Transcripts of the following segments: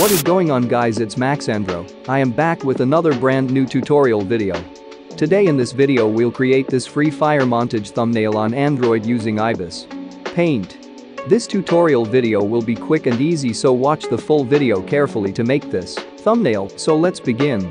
What is going on, guys? It's Maxandro. I am back with another brand new tutorial video. Today in this video we'll create this free fire montage thumbnail on Android using Ibis Paint. This tutorial video will be quick and easy, so watch the full video carefully to make this thumbnail. So let's begin.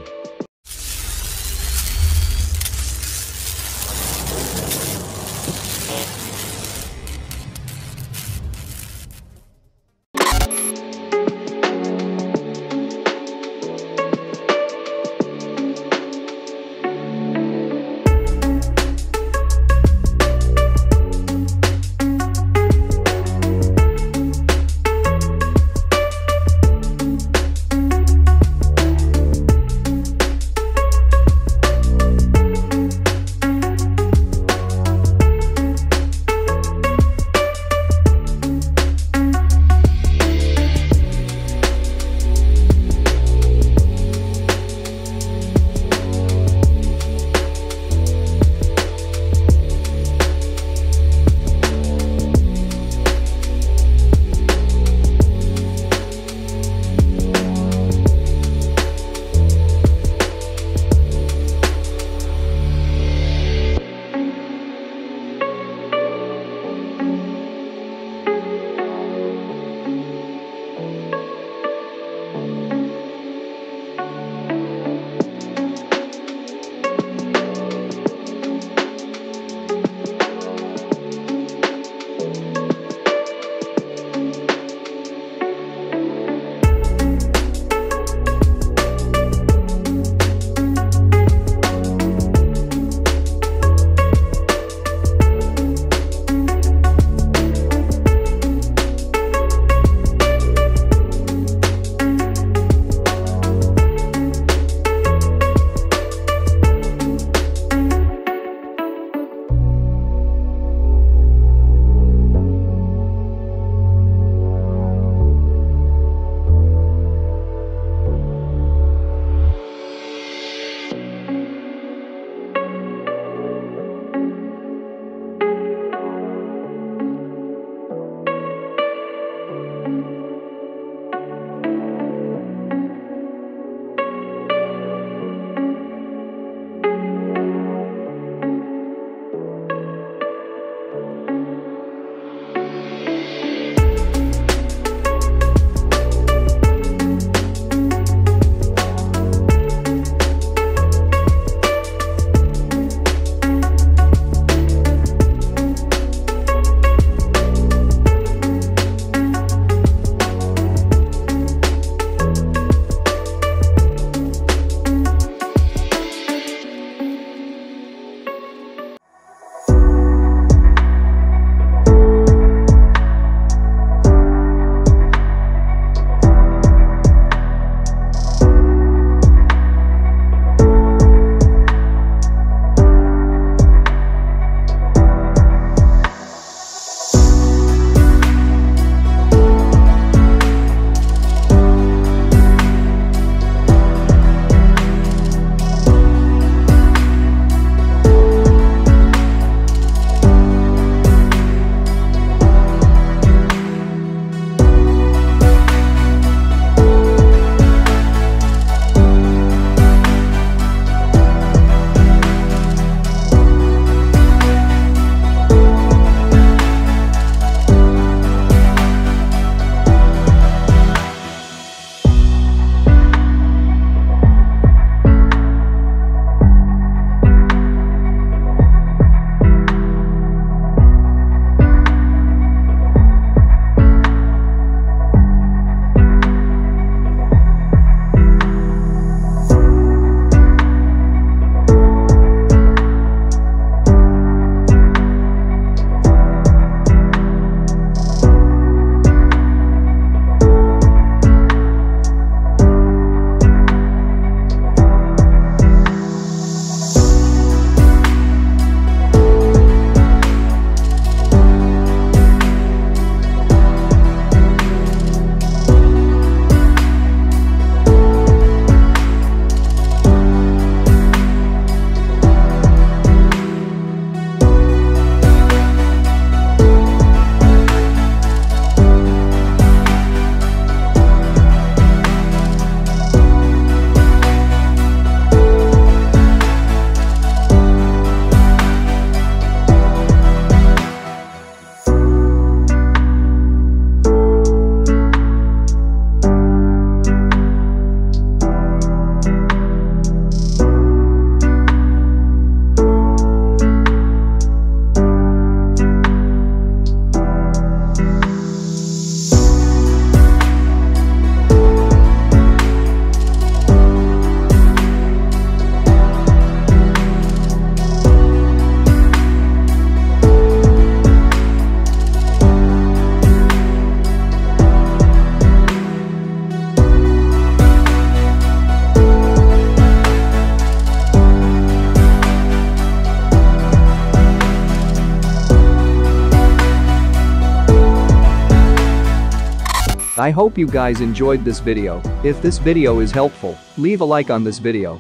I hope you guys enjoyed this video. If this video is helpful, leave a like on this video.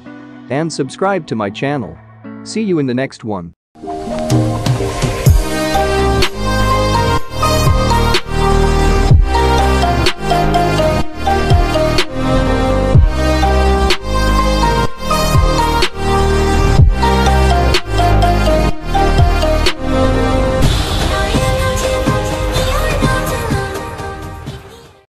And subscribe to my channel. See you in the next one.